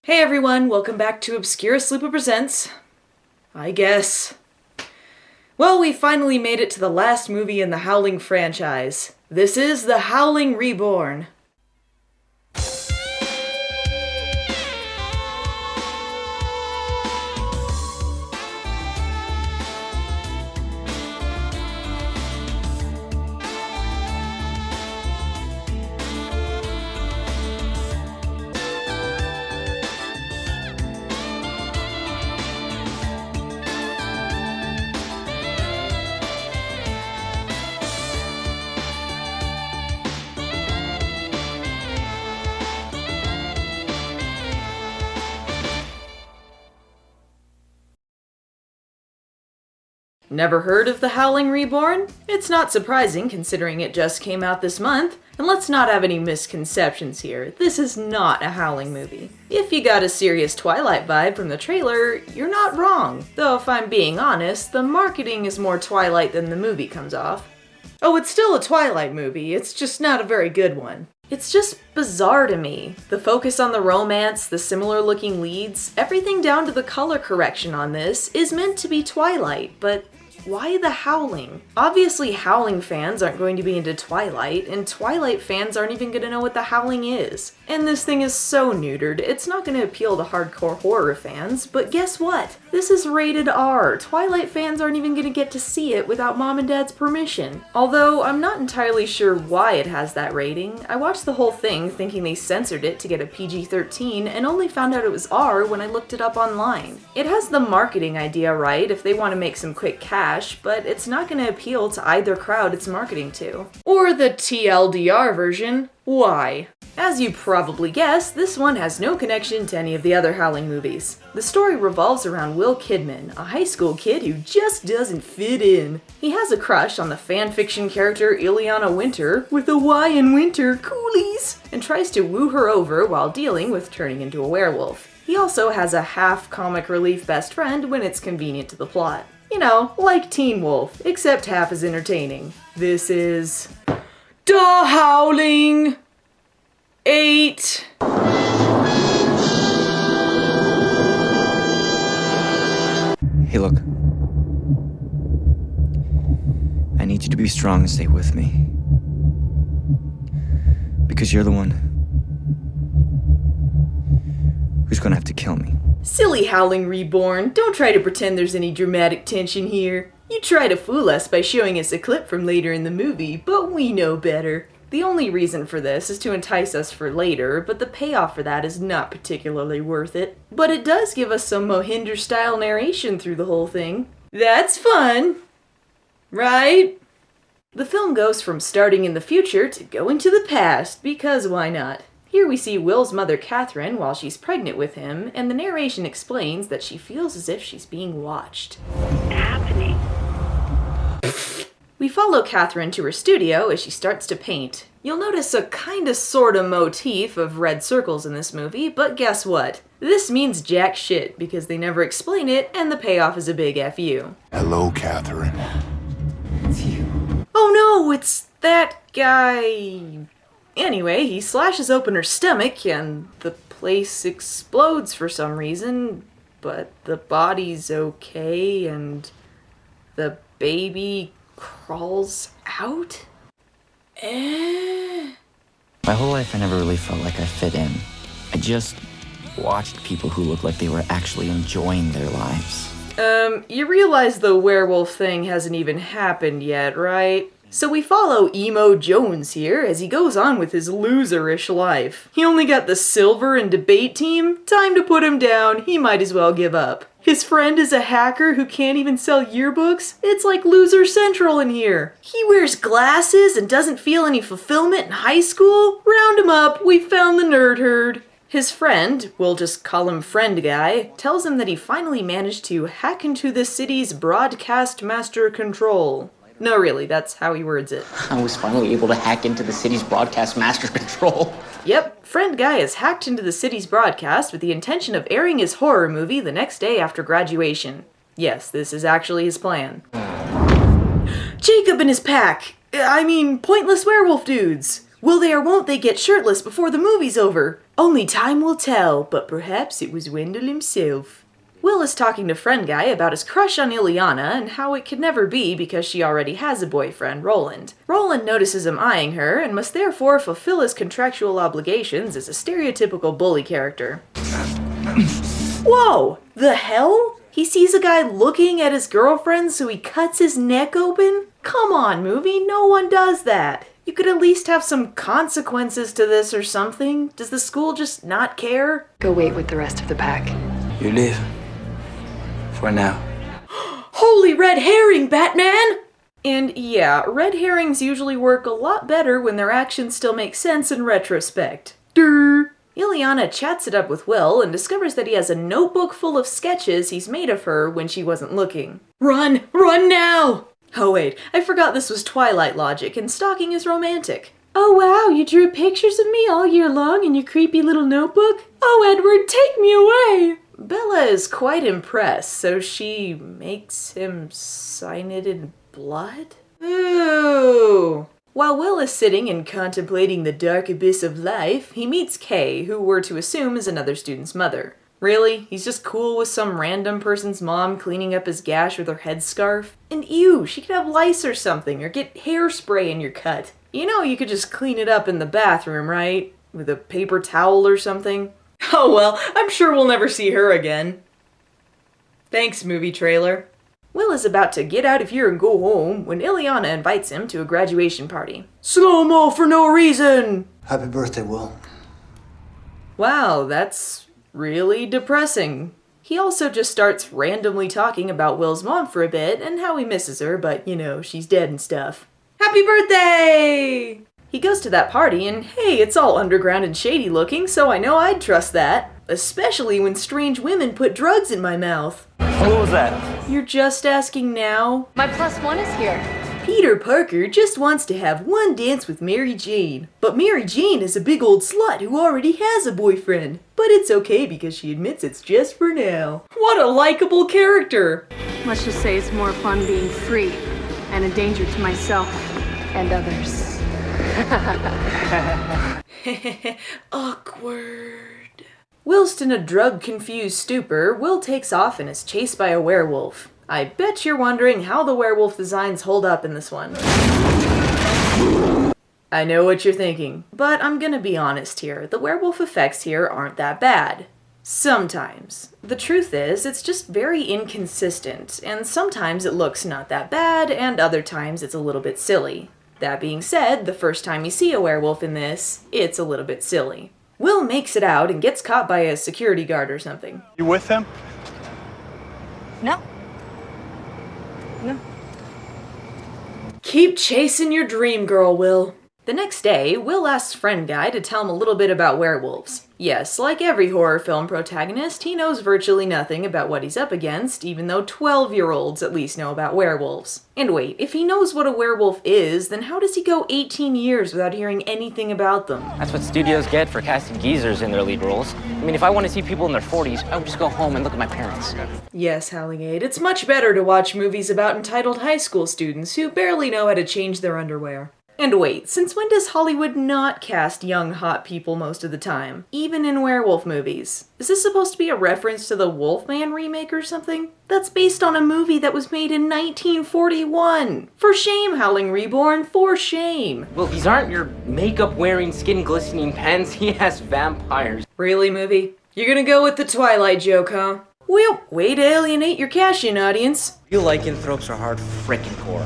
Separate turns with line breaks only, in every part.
Hey everyone, welcome back to Obscurus Lupa Presents, I guess. Well, we finally made it to the last movie in the Howling franchise. This is The Howling Reborn. Never heard of The Howling Reborn? It's not surprising considering it just came out this month. And let's not have any misconceptions here. This is not a Howling movie. If you got a serious Twilight vibe from the trailer, you're not wrong. Though if I'm being honest, the marketing is more Twilight than the movie comes off. Oh, it's still a Twilight movie, it's just not a very good one. It's just bizarre to me. The focus on the romance, the similar looking leads, everything down to the color correction on this is meant to be Twilight, but why the Howling? Obviously Howling fans aren't going to be into Twilight, and Twilight fans aren't even going to know what the Howling is. And this thing is so neutered, it's not going to appeal to hardcore horror fans, but guess what? This is rated R. Twilight fans aren't even going to get to see it without mom and dad's permission. Although, I'm not entirely sure why it has that rating. I watched the whole thing thinking they censored it to get a PG-13 and only found out it was R when I looked it up online. It has the marketing idea right if they want to make some quick cash, but it's not going to appeal to either crowd it's marketing to. Or the TLDR version, why? As you probably guessed, this one has no connection to any of the other Howling movies. The story revolves around Will Kidman, a high school kid who just doesn't fit in. He has a crush on the fanfiction character Ileana Winter, with a Y in Winter, coolies, and tries to woo her over while dealing with turning into a werewolf. He also has a half comic relief best friend when it's convenient to the plot. You know, like Teen Wolf, except half as entertaining. This is The Howling 8.
Hey, look. I need you to be strong and stay with me. Because you're the one who's gonna have to kill me.
Silly Howling Reborn, don't try to pretend there's any dramatic tension here. You try to fool us by showing us a clip from later in the movie, but we know better. The only reason for this is to entice us for later, but the payoff for that is not particularly worth it. But it does give us some Mohinder-style narration through the whole thing. That's fun! Right? The film goes from starting in the future to going to the past, because why not? Here we see Will's mother Catherine while she's pregnant with him, and the narration explains that she feels as if she's being watched.
What's happening?
We follow Catherine to her studio as she starts to paint. You'll notice a kinda sorta motif of red circles in this movie, but guess what? This means jack shit because they never explain it, and the payoff is a big F you.
Hello, Catherine.
It's you.
Oh no, it's that guy. Anyway, he slashes open her stomach and the place explodes for some reason, but the body's okay and the baby crawls out?
My whole life I never really felt like I fit in. I just watched people who looked like they were actually enjoying their lives.
You realize the werewolf thing hasn't even happened yet, right? So we follow Emo Jones here as he goes on with his loserish life. He only got the silver and debate team? Time to put him down, he might as well give up. His friend is a hacker who can't even sell yearbooks? It's like Loser Central in here. He wears glasses and doesn't feel any fulfillment in high school? Round him up, we found the nerd herd. His friend, we'll just call him Friend Guy, tells him that he finally managed to hack into the city's broadcast master control. No, really, that's how he words it.
I was finally able to hack into the city's broadcast master control.
Yep, Friend Guy has hacked into the city's broadcast with the intention of airing his horror movie the next day after graduation. Yes, this is actually his plan. Jacob and his pack! Pointless werewolf dudes! Will they or won't they get shirtless before the movie's over? Only time will tell, but perhaps it was Wendell himself. Will is talking to friend guy about his crush on Ileana and how it could never be because she already has a boyfriend, Roland. Roland notices him eyeing her and must therefore fulfill his contractual obligations as a stereotypical bully character. Whoa! The hell? He sees a guy looking at his girlfriend so he cuts his neck open? Come on, movie, no one does that. You could at least have some consequences to this or something. Does the school just not care?
Go wait with the rest of the pack.
You leave. For now.
Holy red herring, Batman! And yeah, red herrings usually work a lot better when their actions still make sense in retrospect. Durr. Ileana chats it up with Will and discovers that he has a notebook full of sketches he's made of her when she wasn't looking. Run! Run now! Oh wait, I forgot this was Twilight logic and stalking is romantic. Oh wow, you drew pictures of me all year long in your creepy little notebook? Oh Edward, take me away! Bella is quite impressed, so she makes him sign it in blood? Ooh! While Will is sitting and contemplating the dark abyss of life, he meets Kay, who we're to assume is another student's mother. Really? He's just cool with some random person's mom cleaning up his gash with her headscarf? And ew, she could have lice or something, or get hairspray in your cut. You know you could just clean it up in the bathroom, right? With a paper towel or something? Oh well, I'm sure we'll never see her again. Thanks, movie trailer. Will is about to get out of here and go home when Ileana invites him to a graduation party. Slow-mo for no reason!
Happy birthday, Will.
Wow, that's really depressing. He also just starts randomly talking about Will's mom for a bit and how he misses her, but you know, she's dead and stuff. Happy birthday! He goes to that party and hey, it's all underground and shady looking, so I know I'd trust that. Especially when strange women put drugs in my mouth.
What was that?
You're just asking now?
My +1 is here.
Peter Parker just wants to have one dance with Mary Jane. But Mary Jane is a big old slut who already has a boyfriend. But it's okay because she admits it's just for now. What a likable character!
Let's just say it's more fun being free and a danger to myself and others.
Awkward. Whilst in a drug-confused stupor, Will takes off and is chased by a werewolf. I bet you're wondering how the werewolf designs hold up in this one. I know what you're thinking, but I'm gonna be honest here. The werewolf effects here aren't that bad. Sometimes. The truth is, it's just very inconsistent, and sometimes it looks not that bad, and other times it's a little bit silly. That being said, the first time you see a werewolf in this, it's a little bit silly. Will makes it out and gets caught by a security guard or something.
You with him?
No. No.
Keep chasing your dream, girl, Will. The next day, Will asks friend guy to tell him a little bit about werewolves. Yes, like every horror film protagonist, he knows virtually nothing about what he's up against, even though 12-year-olds at least know about werewolves. And wait, if he knows what a werewolf is, then how does he go 18 years without hearing anything about them?
That's what studios get for casting geezers in their lead roles. I mean, if I want to see people in their 40s, I would just go home and look at my parents.
Yes, Howling, it's much better to watch movies about entitled high school students who barely know how to change their underwear. And wait, since when does Hollywood not cast young, hot people most of the time? Even in werewolf movies. Is this supposed to be a reference to the Wolfman remake or something? That's based on a movie that was made in 1941! For shame, Howling Reborn, for shame!
Well, these aren't your makeup-wearing, skin-glistening pens. He has vampires.
Really, movie? You're gonna go with the Twilight joke, huh? Well, way to alienate your cash-in audience.
Real lycanthropes are hard frickin' core.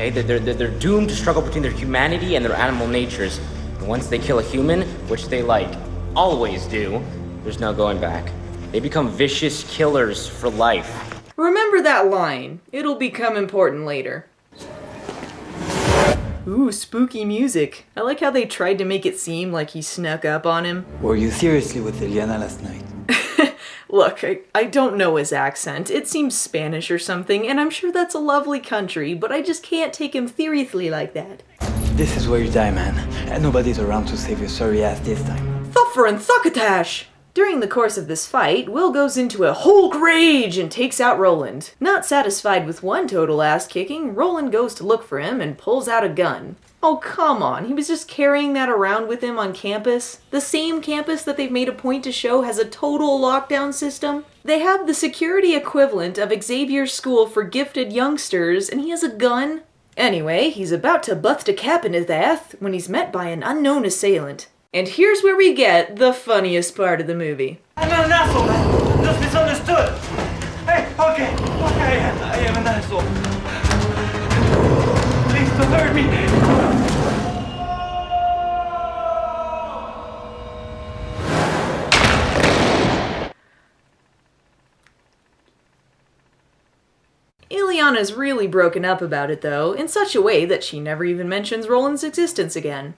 Okay, they're doomed to struggle between their humanity and their animal natures. And once they kill a human, which they always do, there's no going back. They become vicious killers for life.
Remember that line. It'll become important later. Ooh, spooky music. I like how they tried to make it seem like he snuck up on him.
Were you seriously with Eliana last night?
Look, I don't know his accent. It seems Spanish or something, and I'm sure that's a lovely country, but I just can't take him seriously like that.
This is where you die, man. And nobody's around to save your sorry ass this time.
Thuffer and Thuckatash! During the course of this fight, Will goes into a Hulk rage and takes out Roland. Not satisfied with one total ass-kicking, Roland goes to look for him and pulls out a gun. Oh, come on. He was just carrying that around with him on campus. The same campus that they've made a point to show has a total lockdown system. They have the security equivalent of Xavier's school for gifted youngsters, and he has a gun. Anyway, he's about to bust a cap in his ass when he's met by an unknown assailant. And here's where we get the funniest part of the movie.
I'm not an asshole, man. Just misunderstood. Hey, okay, I am an asshole. Please don't hurt me.
Ileana's really broken up about it, though, in such a way that she never even mentions Roland's existence again.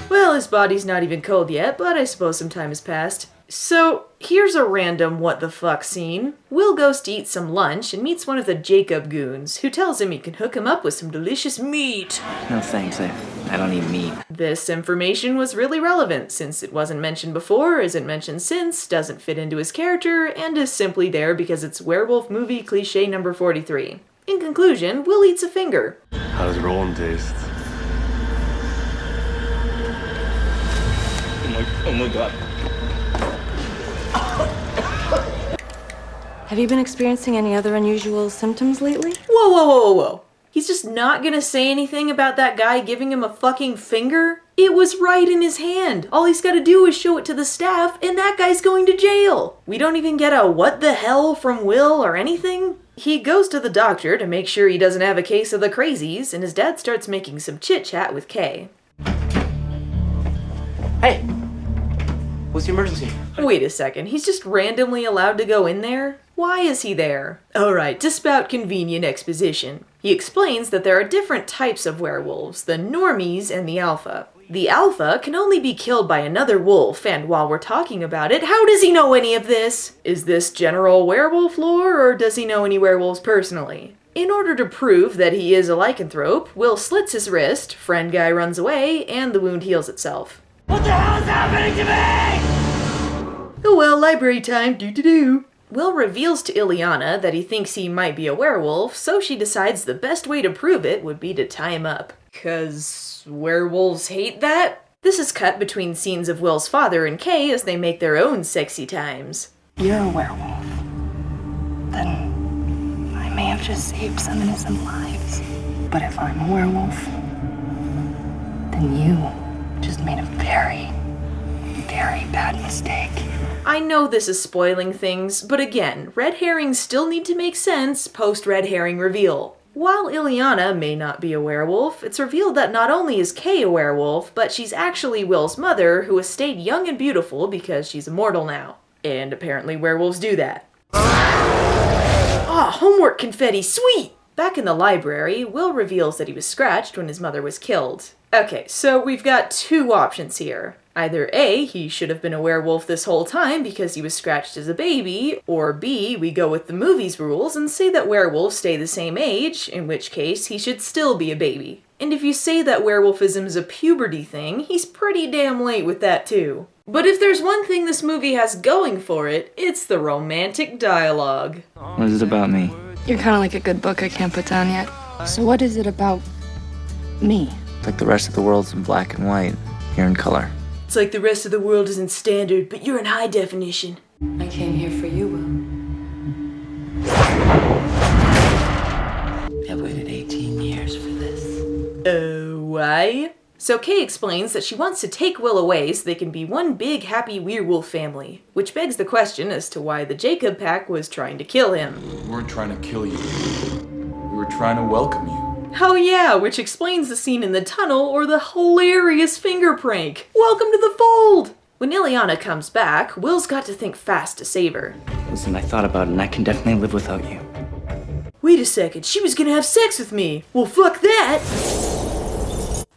Well, his body's not even cold yet, but I suppose some time has passed. So, here's a random what the fuck scene. Will goes to eat some lunch and meets one of the Jacob goons, who tells him he can hook him up with some delicious meat.
No thanks, I don't eat meat.
This information was really relevant, since it wasn't mentioned before, isn't mentioned since, doesn't fit into his character, and is simply there because it's werewolf movie cliché number 43. In conclusion, Will eats a finger.
How does Roland taste?
Oh my god.
Have you been experiencing any other unusual symptoms lately?
Whoa, whoa, whoa, whoa, whoa. He's just not gonna say anything about that guy giving him a fucking finger? It was right in his hand. All he's gotta do is show it to the staff, and that guy's going to jail. We don't even get a what the hell from Will or anything. He goes to the doctor to make sure he doesn't have a case of the crazies, and his dad starts making some chit-chat with Kay.
Hey! What's the emergency?
Wait a second, he's just randomly allowed to go in there? Why is he there? Alright, to spout convenient exposition. He explains that there are different types of werewolves, the normies and the alpha. The alpha can only be killed by another wolf, and while we're talking about it, how does he know any of this? Is this general werewolf lore, or does he know any werewolves personally? In order to prove that he is a lycanthrope, Will slits his wrist, friend guy runs away, and the wound heals itself.
What the hell is happening to me?
Oh well, library time, do. Will reveals to Ileana that he thinks he might be a werewolf, so she decides the best way to prove it would be to tie him up. 'Cause werewolves hate that? This is cut between scenes of Will's father and Kay as they make their own sexy times.
You're a werewolf. Then I may have just saved some innocent lives. But if I'm a werewolf, then you just made a very, very bad mistake.
I know this is spoiling things, but again, red herrings still need to make sense post-red herring reveal. While Ileana may not be a werewolf, it's revealed that not only is Kay a werewolf, but she's actually Will's mother, who has stayed young and beautiful because she's immortal now. And apparently werewolves do that. Ah, homework confetti, sweet! Back in the library, Will reveals that he was scratched when his mother was killed. Okay, so we've got two options here. Either A, he should have been a werewolf this whole time because he was scratched as a baby, or B, we go with the movie's rules and say that werewolves stay the same age, in which case he should still be a baby. And if you say that werewolfism is a puberty thing, he's pretty damn late with that too. But if there's one thing this movie has going for it, it's the romantic dialogue.
What is it about me?
You're kind of like a good book I can't put down yet. So what is it about me?
Like the rest of the world's in black and white. You're in color.
It's like the rest of the world isn't standard, but you're in high definition.
I came here for you, Will.
I've waited 18 years for this.
Why? So Kay explains that she wants to take Will away so they can be one big happy werewolf family, which begs the question as to why the Jacob pack was trying to kill him.
We weren't trying to kill you. We were trying to welcome you.
Oh yeah, which explains the scene in the tunnel or the hilarious finger prank. Welcome to the fold! When Ileana comes back, Will's got to think fast to save her.
Listen, I thought about it and I can definitely live without you.
Wait a second, she was gonna have sex with me! Well, fuck that!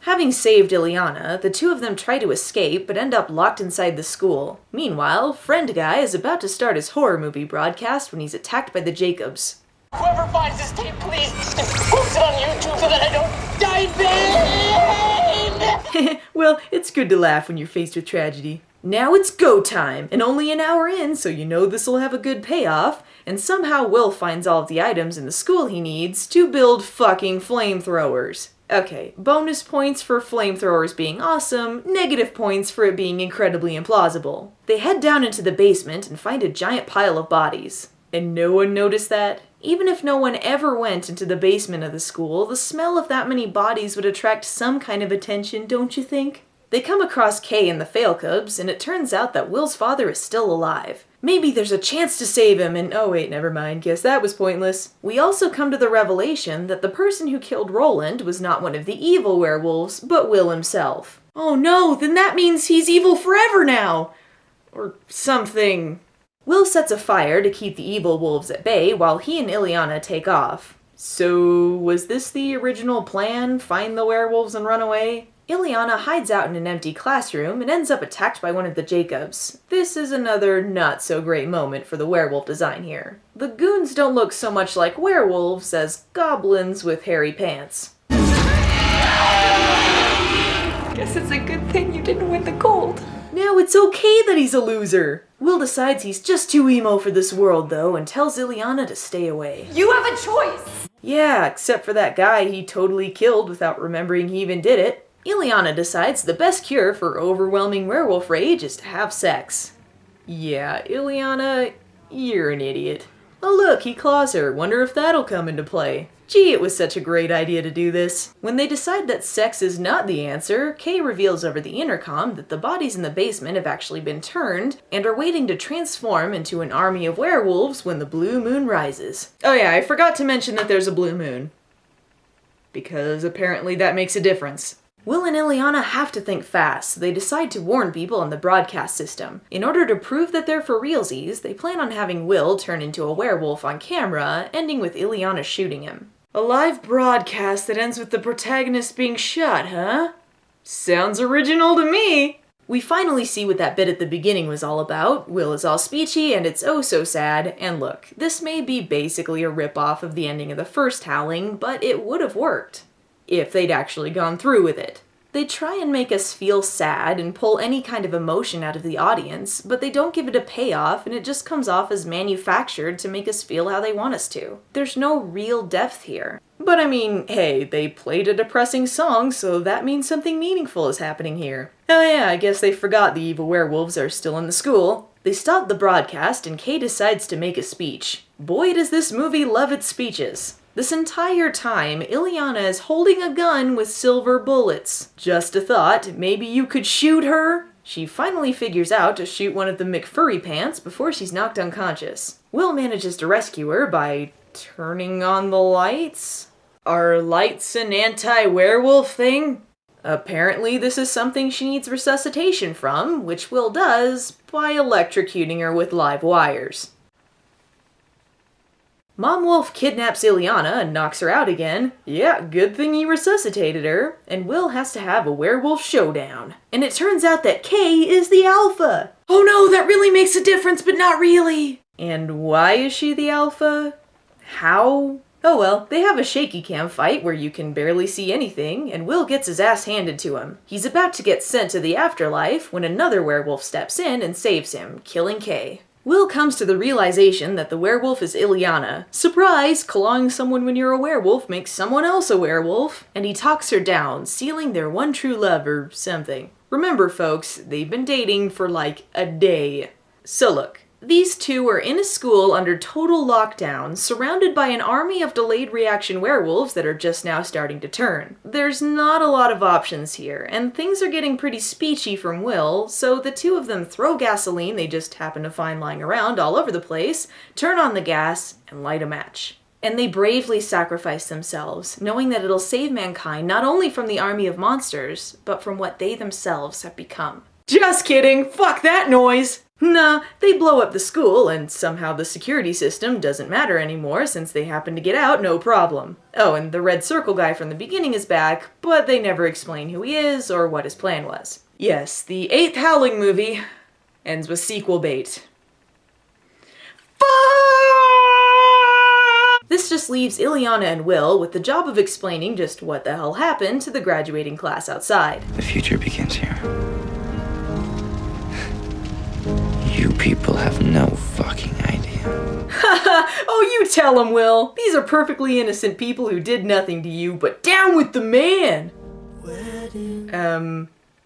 Having saved Ileana, the two of them try to escape but end up locked inside the school. Meanwhile, Friend Guy is about to start his horror movie broadcast when he's attacked by the Jacobs.
Whoever finds this tape, please post it on YouTube so that I don't die in vain!
Well, it's good to laugh when you're faced with tragedy. Now it's go time, and only an hour in, so you know this'll have a good payoff, and somehow Will finds all of the items in the school he needs to build fucking flamethrowers. Okay, bonus points for flamethrowers being awesome, negative points for it being incredibly implausible. They head down into the basement and find a giant pile of bodies. And no one noticed that? Even if no one ever went into the basement of the school, the smell of that many bodies would attract some kind of attention, don't you think? They come across Kay and the Fail Cubs, and it turns out that Will's father is still alive. Maybe there's a chance to save him, and oh wait, never mind, guess that was pointless. We also come to the revelation that the person who killed Roland was not one of the evil werewolves, but Will himself. Oh no, then that means he's evil forever now! Or something. Will sets a fire to keep the evil wolves at bay while he and Ileana take off. So, was this the original plan? Find the werewolves and run away? Ileana hides out in an empty classroom and ends up attacked by one of the Jacobs. This is another not-so-great moment for the werewolf design here. The goons don't look so much like werewolves as goblins with hairy pants.
Guess it's a good thing you didn't win the gold.
Now it's okay that he's a loser! Will decides he's just too emo for this world, though, and tells Ileana to stay away.
You have a choice!
Yeah, except for that guy he totally killed without remembering he even did it. Ileana decides the best cure for overwhelming werewolf rage is to have sex. Yeah, Ileana, you're an idiot. Oh look, he claws her. Wonder if that'll come into play. Gee, it was such a great idea to do this. When they decide that sex is not the answer, Kay reveals over the intercom that the bodies in the basement have actually been turned and are waiting to transform into an army of werewolves when the blue moon rises. Oh yeah, I forgot to mention that there's a blue moon. Because apparently that makes a difference. Will and Ileana have to think fast, so they decide to warn people on the broadcast system. In order to prove that they're for realsies, they plan on having Will turn into a werewolf on camera, ending with Ileana shooting him. A live broadcast that ends with the protagonist being shot, huh? Sounds original to me! We finally see what that bit at the beginning was all about. Will is all speechy, and it's oh so sad. And look, this may be basically a rip-off of the ending of the first Howling, but it would have worked. If they'd actually gone through with it. They try and make us feel sad and pull any kind of emotion out of the audience, but they don't give it a payoff and it just comes off as manufactured to make us feel how they want us to. There's no real depth here. But I mean, hey, they played a depressing song, so that means something meaningful is happening here. Oh yeah, I guess they forgot the evil werewolves are still in the school. They stop the broadcast and Kay decides to make a speech. Boy, does this movie love its speeches. This entire time, Ileana is holding a gun with silver bullets. Just a thought, maybe you could shoot her? She finally figures out to shoot one of the McFurry pants before she's knocked unconscious. Will manages to rescue her by turning on the lights? Are lights an anti-werewolf thing? Apparently this is something she needs resuscitation from, which Will does by electrocuting her with live wires. Mom Wolf kidnaps Ileana and knocks her out again. Yeah, good thing he resuscitated her. And Will has to have a werewolf showdown. And it turns out that Kay is the alpha. Oh no, that really makes a difference, but not really. And why is she the alpha? How? Oh well, they have a shaky cam fight where you can barely see anything, and Will gets his ass handed to him. He's about to get sent to the afterlife when another werewolf steps in and saves him, killing Kay. Will comes to the realization that the werewolf is Ileana. Surprise! Clawing someone when you're a werewolf makes someone else a werewolf. And he talks her down, sealing their one true love or something. Remember folks, they've been dating for like a day. So look, these two are in a school under total lockdown, surrounded by an army of delayed reaction werewolves that are just now starting to turn. There's not a lot of options here, and things are getting pretty speechy from Will, so the two of them throw gasoline they just happen to find lying around all over the place, turn on the gas, and light a match. And they bravely sacrifice themselves, knowing that it'll save mankind not only from the army of monsters, but from what they themselves have become. Just kidding! Fuck that noise! Nah, they blow up the school, and somehow the security system doesn't matter anymore since they happen to get out no problem. Oh, and the red circle guy from the beginning is back, but they never explain who he is or what his plan was. Yes, the 8th Howling movie ends with sequel bait. This just leaves Ileana and Will with the job of explaining just what the hell happened to the graduating class outside.
The future begins here. You people have no fucking idea.
Oh, you tell him, Will. These are perfectly innocent people who did nothing to you, but down with the man!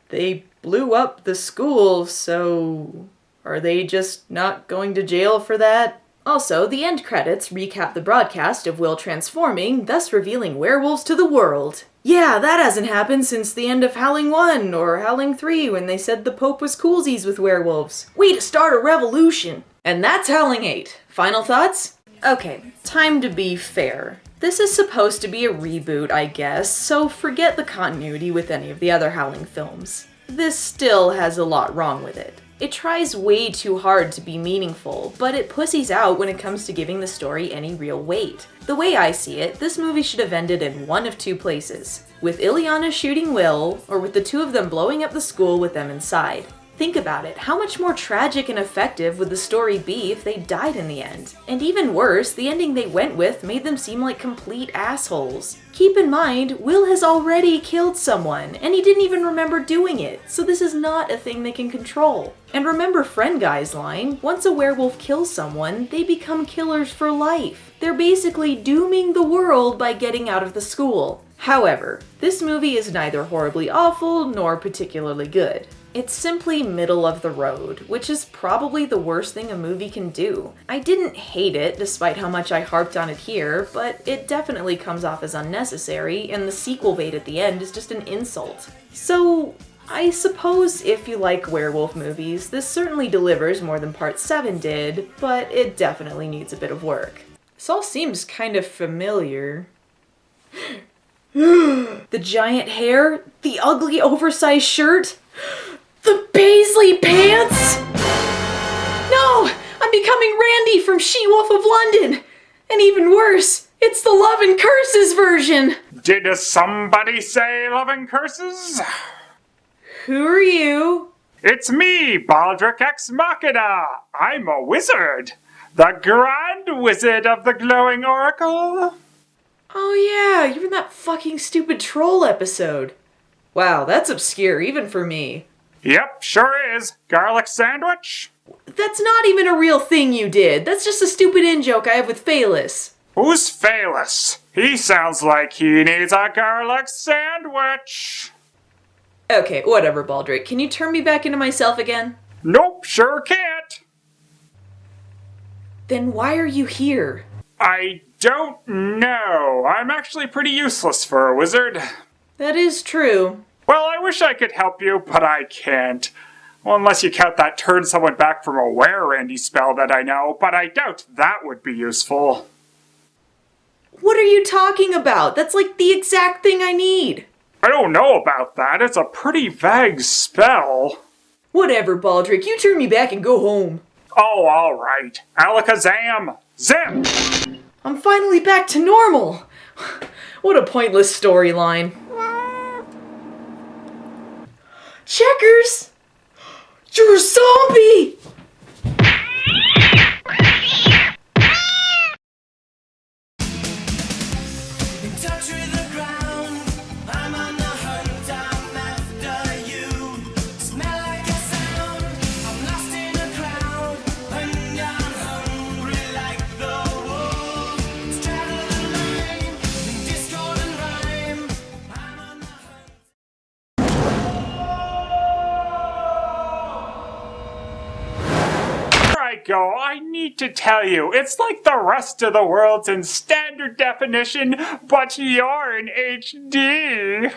They blew up the school, so... are they just not going to jail for that? Also, the end credits recap the broadcast of Will transforming, thus revealing werewolves to the world. Yeah, that hasn't happened since the end of Howling 1 or Howling 3 when they said the Pope was coolsies with werewolves. Way to start a revolution! And that's Howling 8. Final thoughts? Okay, time to be fair. This is supposed to be a reboot, I guess, so forget the continuity with any of the other Howling films. This still has a lot wrong with it. It tries way too hard to be meaningful, but it pussies out when it comes to giving the story any real weight. The way I see it, this movie should have ended in one of two places. With Ileana shooting Will, or with the two of them blowing up the school with them inside. Think about it, how much more tragic and effective would the story be if they died in the end? And even worse, the ending they went with made them seem like complete assholes. Keep in mind, Will has already killed someone, and he didn't even remember doing it, so this is not a thing they can control. And remember Friend Guy's line, once a werewolf kills someone, they become killers for life. They're basically dooming the world by getting out of the school. However, this movie is neither horribly awful nor particularly good. It's simply middle of the road, which is probably the worst thing a movie can do. I didn't hate it, despite how much I harped on it here, but it definitely comes off as unnecessary, and the sequel bait at the end is just an insult. So, I suppose if you like werewolf movies, this certainly delivers more than Part 7 did, but it definitely needs a bit of work. This all seems kind of familiar. The giant hair, the ugly oversized shirt, the paisley pants! No! I'm becoming Randy from She-Wolf of London! And even worse, it's the Love and Curses version!
Did somebody say Love and Curses?
Who are you?
It's me, Baldric Ex Machina! I'm a wizard! The Grand Wizard of the Glowing Oracle!
Oh yeah, you're in that fucking stupid troll episode. Wow, that's obscure, even for me.
Yep, sure is. Garlic sandwich?
That's not even a real thing you did. That's just a stupid in-joke I have with Phalus.
Who's Phalus? He sounds like he needs a garlic sandwich.
Okay, whatever, Baldric. Can you turn me back into myself again?
Nope, sure can't.
Then why are you here?
I don't know. I'm actually pretty useless for a wizard.
That is true.
Well, I wish I could help you, but I can't. Well, unless you count that turn someone back from a were-Randy spell that I know, but I doubt that would be useful.
What are you talking about? That's like the exact thing I need.
I don't know about that. It's a pretty vague spell.
Whatever, Baldric. You turn me back and go home.
Oh, alright. Alakazam! Zim!
I'm finally back to normal. What a pointless storyline. Checkers! You're a zombie!
Go, I need to tell you, it's like the rest of the world's in standard definition, but you're in HD.